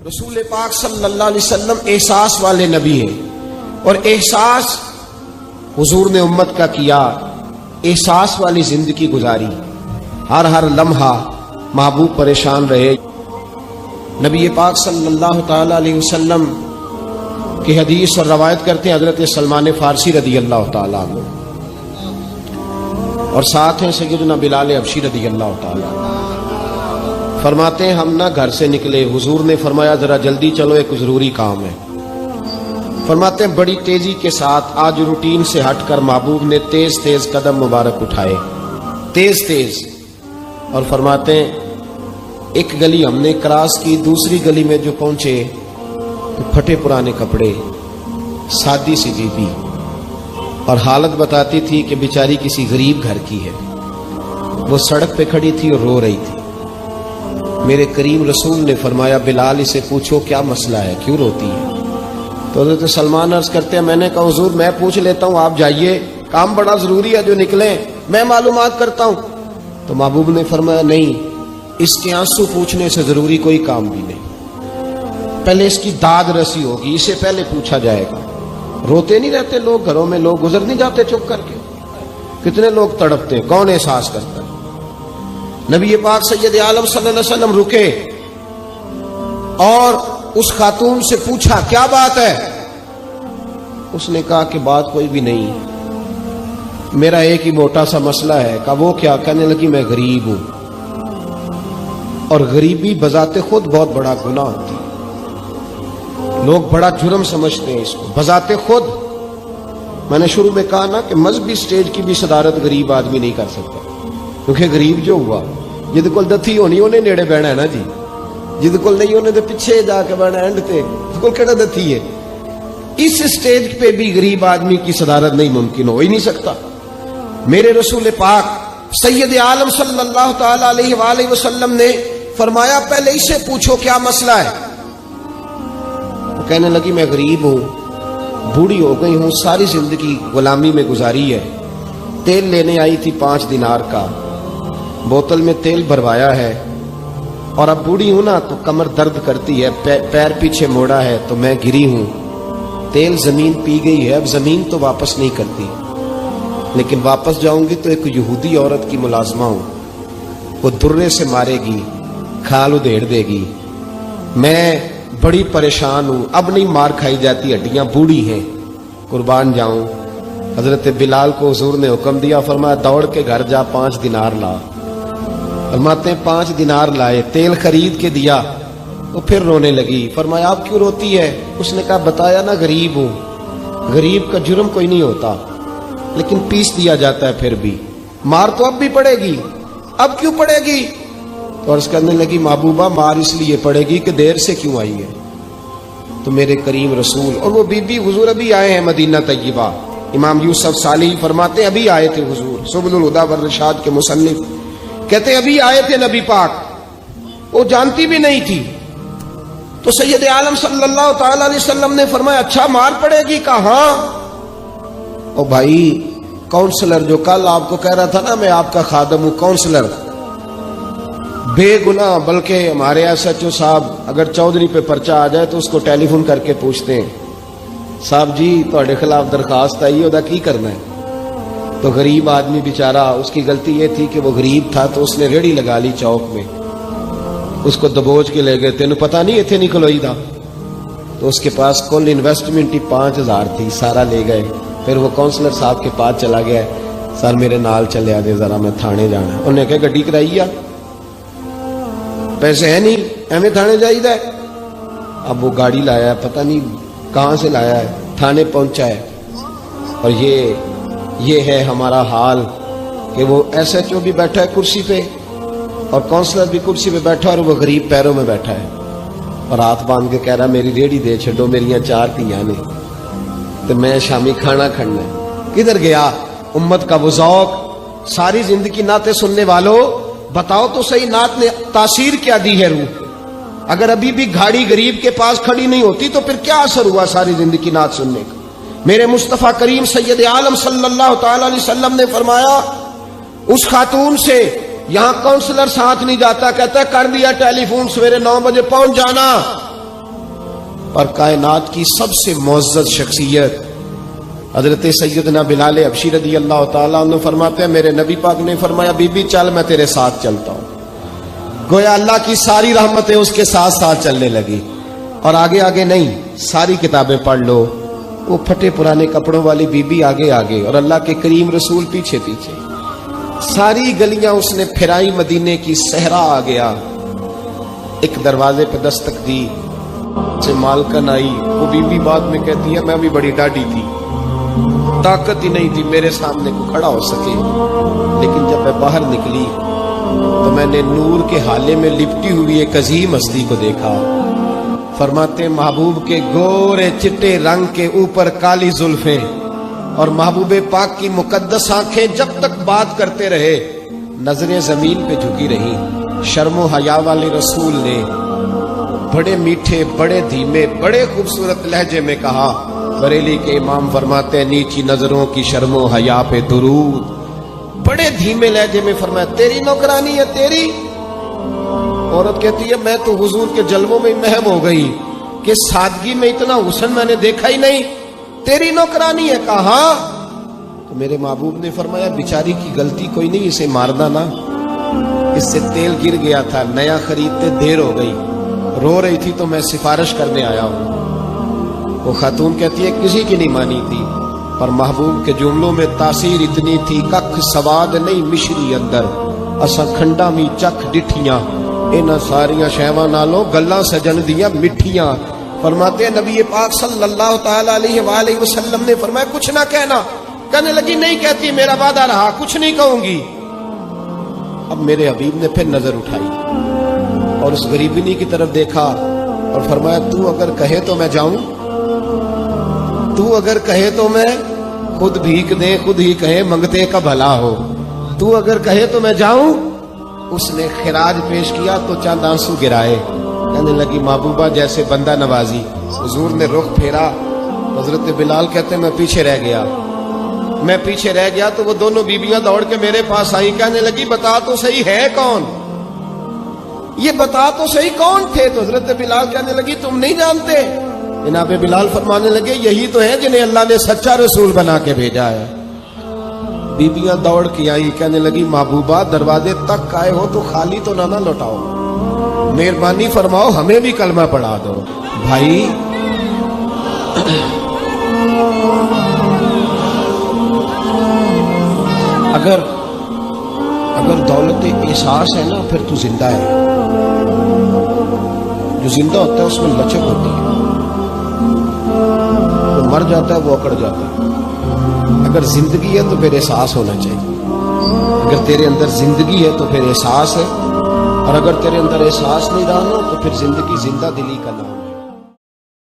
رسول پاک صلی اللہ علیہ وسلم احساس والے نبی ہیں، اور احساس حضور نے امت کا کیا، احساس والی زندگی گزاری، ہر لمحہ محبوب پریشان رہے۔ نبی پاک صلی اللہ تعالی علیہ وسلم کی حدیث اور روایت کرتے ہیں حضرت سلمان فارسی رضی اللہ تعالیٰ عنہ، اور ساتھ ہیں سیدنا بلال حبشی رضی اللہ تعالیٰ عنہ۔ فرماتے ہیں ہم نہ گھر سے نکلے، حضور نے فرمایا ذرا جلدی چلو، ایک ضروری کام ہے۔ فرماتے ہیں بڑی تیزی کے ساتھ آج روٹین سے ہٹ کر محبوب نے تیز تیز قدم مبارک اٹھائے، تیز، اور فرماتے ہیں ایک گلی ہم نے کراس کی، دوسری گلی میں جو پہنچے تو پھٹے پرانے کپڑے، سادی سی بی بی، اور حالت بتاتی تھی کہ بیچاری کسی غریب گھر کی ہے، وہ سڑک پہ کھڑی تھی اور رو رہی تھی۔ میرے کریم رسول نے فرمایا بلال اسے پوچھو کیا مسئلہ ہے، کیوں روتی ہے؟ تو حضرت سلمان عرض کرتے ہیں میں نے کہا حضور میں پوچھ لیتا ہوں، آپ جائیے، کام بڑا ضروری ہے جو نکلیں، میں معلومات کرتا ہوں۔ تو محبوب نے فرمایا نہیں، اس کے آنسو پوچھنے سے ضروری کوئی کام بھی نہیں، پہلے اس کی داد رسی ہوگی، اسے پہلے پوچھا جائے گا۔ روتے نہیں رہتے لوگ گھروں میں، لوگ گزر نہیں جاتے چپ کر کے، کتنے لوگ تڑپتے ہیں، کون احساس کرتا ہے؟ نبی پاک سید عالم صلی اللہ علیہ وسلم رکے اور اس خاتون سے پوچھا کیا بات ہے؟ اس نے کہا کہ بات کوئی بھی نہیں، میرا ایک ہی موٹا سا مسئلہ ہے۔ کہا وہ کیا؟ کہنے لگی میں غریب ہوں، اور غریبی بذات خود بہت بڑا گناہ ہوتی ہے، لوگ بڑا جرم سمجھتے ہیں اس کو بذات خود۔ میں نے شروع میں کہا نا کہ مذہبی سٹیج کی بھی صدارت غریب آدمی نہیں کر سکتا، کیونکہ غریب جو ہوا جد کول دتھی ہونی انہیں نیڑے بہنا ہے نا جی، جد کول نہیں انہیں تو پیچھے جا کے بہنا اینڈ تے کول کہڑا دتھی ہے۔ اس سٹیج پہ بھی غریب آدمی کی صدارت نہیں ممکن ہو ہی نہیں سکتا۔ میرے رسول پاک سید عالم صلی اللہ تعالی علیہ وآلہ وسلم نے فرمایا پہلے اسے پوچھو کیا مسئلہ ہے۔ وہ کہنے لگی میں غریب ہوں، بوڑھی ہو گئی ہوں، ساری زندگی غلامی میں گزاری ہے، تیل لینے آئی تھی 5 دینار کا، بوتل میں تیل بھروایا ہے، اور اب بوڑھی ہوں نا تو کمر درد کرتی ہے، پیر پیچھے موڑا ہے تو میں گری ہوں، تیل زمین پی گئی ہے، اب زمین تو واپس نہیں کرتی، لیکن واپس جاؤں گی تو ایک یہودی عورت کی ملازمہ ہوں، وہ درے سے مارے گی، کھال ادھیڑ دے گی، میں بڑی پریشان ہوں، اب نہیں مار کھائی جاتی، ہڈیاں بوڑھی ہیں، قربان جاؤں۔ حضرت بلال کو حضور نے حکم دیا، فرمایا دوڑ کے گھر جا 5 دینار لا۔ فرماتے ہیں 5 دینار لائے، تیل خرید کے دیا، تو پھر رونے لگی۔ فرمایا آپ کیوں روتی ہے؟ اس نے کہا بتایا نا غریب ہوں، غریب کا جرم کوئی نہیں ہوتا، لیکن پیس دیا جاتا ہے، پھر بھی مار تو اب بھی پڑے گی، اب کیوں پڑے گی؟ تو عرض کرنے لگی محبوبہ مار اس لیے پڑے گی کہ دیر سے کیوں آئی ہے۔ تو میرے کریم رسول اور وہ بی بی حضور ابھی آئے ہیں مدینہ طیبہ، امام یوسف صالحی فرماتے ابھی آئے تھے حضور، سبل الہدی والرشاد کے مصنف کہتے ابھی آئے تھے نبی پاک، وہ جانتی بھی نہیں تھی۔ تو سید عالم صلی اللہ تعالی علیہ وسلم نے فرمایا اچھا مار پڑے گی؟ کہا ہاں۔ او بھائی کونسلر جو کل آپ کو کہہ رہا تھا نا میں آپ کا خادم ہوں، کونسلر بے گناہ، بلکہ ہمارے SHO صاحب اگر چودھری پہ پرچہ آ جائے تو اس کو ٹیلی فون کر کے پوچھتے ہیں صاحب جی تہاڈے خلاف درخواست آئی ہے، کی کرنا ہے؟ تو غریب آدمی بیچارہ، اس کی غلطی یہ تھی کہ وہ غریب تھا تو اس نے ریڑھی لگا لی چوک میں، اس کو دبوچ کے لے گئے، تینوں پتہ نہیں ایتھے نہیں کھلوئی دا، تو اس کے پاس کل انویسٹمنٹ ہی 5000 تھی، سارا لے گئے۔ پھر وہ کونسلر صاحب کے پاس چلا گیا، سر میرے نال چلے آ جائے ذرا میں تھانے جانا ہے۔ انہوں نے کہا گڈی کرائی آ، پیسے ہیں نہیں ایویں تھانے جائیدا ہے۔ اب وہ گاڑی لایا ہے، پتہ نہیں کہاں سے لایا ہے، تھانے پہنچا ہے، اور یہ ہے ہمارا حال کہ وہ SHO بھی بیٹھا ہے کرسی پہ اور کونسلر بھی کرسی پہ بیٹھا، اور وہ غریب پیروں میں بیٹھا ہے اور ہاتھ باندھ کے کہہ رہا میری ریڑھی دے چھڈو، میریاں 4 دھیاں نے تو میں شامی کھانا کھڑنا ہے۔ کدھر گیا امت کا وہ ذوق؟ ساری زندگی نعتیں سننے والوں بتاؤ تو صحیح نعت نے تاثیر کیا دی ہے روح؟ اگر ابھی بھی گھاڑی غریب کے پاس کھڑی نہیں ہوتی تو پھر کیا اثر ہوا ساری زندگی نعت سننے کا؟ میرے مصطفیٰ کریم سید عالم صلی اللہ تعالی علیہ وسلم نے فرمایا اس خاتون سے یہاں کونسلر ساتھ نہیں جاتا، کہتا ہے کر دیا ٹیلی فون، سویرے 9 بجے پہنچ جانا، اور کائنات کی سب سے معزز شخصیت حضرت سیدنا بلال حبشی رضی اللہ تعالیٰ عنہ فرماتے ہیں میرے نبی پاک نے فرمایا بی بی چل میں تیرے ساتھ چلتا ہوں. گویا اللہ کی ساری رحمتیں اس کے ساتھ ساتھ چلنے لگی. اور آگے آگے نہیں، ساری کتابیں پڑھ لو، وہ پھٹے پرانے کپڑوں والی بی بی آگے آگے اور اللہ کے کریم رسول پیچھے پیچھے. ساری گلیاں اس نے پھرائی، مدینے کی صحرا آ گیا. ایک دروازے پہ دستک دی سے مالکن آئی. وہ بی بی بعد میں کہتی ہے میں بھی بڑی ڈاڈی تھی، طاقت ہی نہیں تھی میرے سامنے کو کھڑا ہو سکے، لیکن جب میں باہر نکلی تو میں نے نور کے حالے میں لپٹی ہوئی ایک عظیم ہستی کو دیکھا. فرماتے محبوب کے گورے چٹے رنگ کے اوپر کالی زلفیں اور محبوب پاک کی مقدس آنکھیں جب تک بات کرتے رہے نظریں زمین پہ جھکی رہی. شرم و حیا والے رسول نے بڑے میٹھے، بڑے دھیمے، بڑے خوبصورت لہجے میں کہا. بریلی کے امام فرماتے ہیں نیچی نظروں کی شرم و حیا پہ درود. بڑے دھیمے لہجے میں فرمایا تیری نوکرانی ہے تیری. عورت کہتی ہے میں تو حضور کے جلووں میں محو ہو گئی کہ سادگی میں اتنا حسن میں نے دیکھا ہی نہیں، تیری نوکرانی ہے. کہا تو میرے محبوب نے فرمایا بیچاری کی غلطی کوئی نہیں، اسے مارنا نا، اس سے تیل گر گیا تھا، نیا خریدتے دیر ہو گئی، رو رہی تھی تو میں سفارش کرنے آیا ہوں. وہ خاتون کہتی ہے کسی کی نہیں مانی تھی، پر محبوب کے جملوں میں تاثیر اتنی تھی ککھ سواد نہیں مشری اندر اسا کھنڈا می چکھ ڈٹھیاں انہاں ساریاں شہواں نالوں گلاں سجن دیاں مٹھیاں. فرماتے ہیں نبی پاک صلی اللہ تعالی علیہ وآلہ وسلم نے فرمایا کچھ نہ کہنا. کہنے لگی نہیں کہتی، میرا وعدہ رہا کچھ نہیں کہوں گی. اب میرے حبیب نے پھر نظر اٹھائی اور اس غریبنی کی طرف دیکھا اور فرمایا تو اگر کہے تو میں جاؤں، تو اگر کہے تو میں خود بھیک دے، خود ہی کہے منگتے کا بھلا ہو، تو اگر کہے تو میں جاؤں. اس نے خراج پیش کیا تو چند آنسو گرائے. کہنے لگی محبوبہ جیسے بندہ نوازی. حضور نے رخ پھیرا. حضرت بلال کہتے میں پیچھے رہ گیا تو وہ دونوں بیویاں دوڑ کے میرے پاس آئی. کہنے لگی بتا تو صحیح ہے کون، یہ بتا تو صحیح کون تھے. تو حضرت بلال کہنے لگی تم نہیں جانتے. جناب بلال فرمانے لگے یہی تو ہے جنہیں اللہ نے سچا رسول بنا کے بھیجا ہے. بیبیاں دوڑ کے آئی. کہنے لگی محبوبہ دروازے تک آئے ہو تو خالی تو نہ لوٹاؤ، مہربانی فرماؤ ہمیں بھی کلمہ پڑھا دو. بھائی اگر دولت احساس ہے نا پھر تو زندہ ہے. جو زندہ ہوتا ہے اس میں لچک ہوتی ہے، جو مر جاتا ہے وہ اکڑ جاتا ہے. اگر زندگی ہے تو پھر احساس ہونا چاہیے. اگر تیرے اندر زندگی ہے تو پھر احساس ہے، اور اگر تیرے اندر احساس نہیں رہا تو پھر زندگی زندہ دلی کا نام.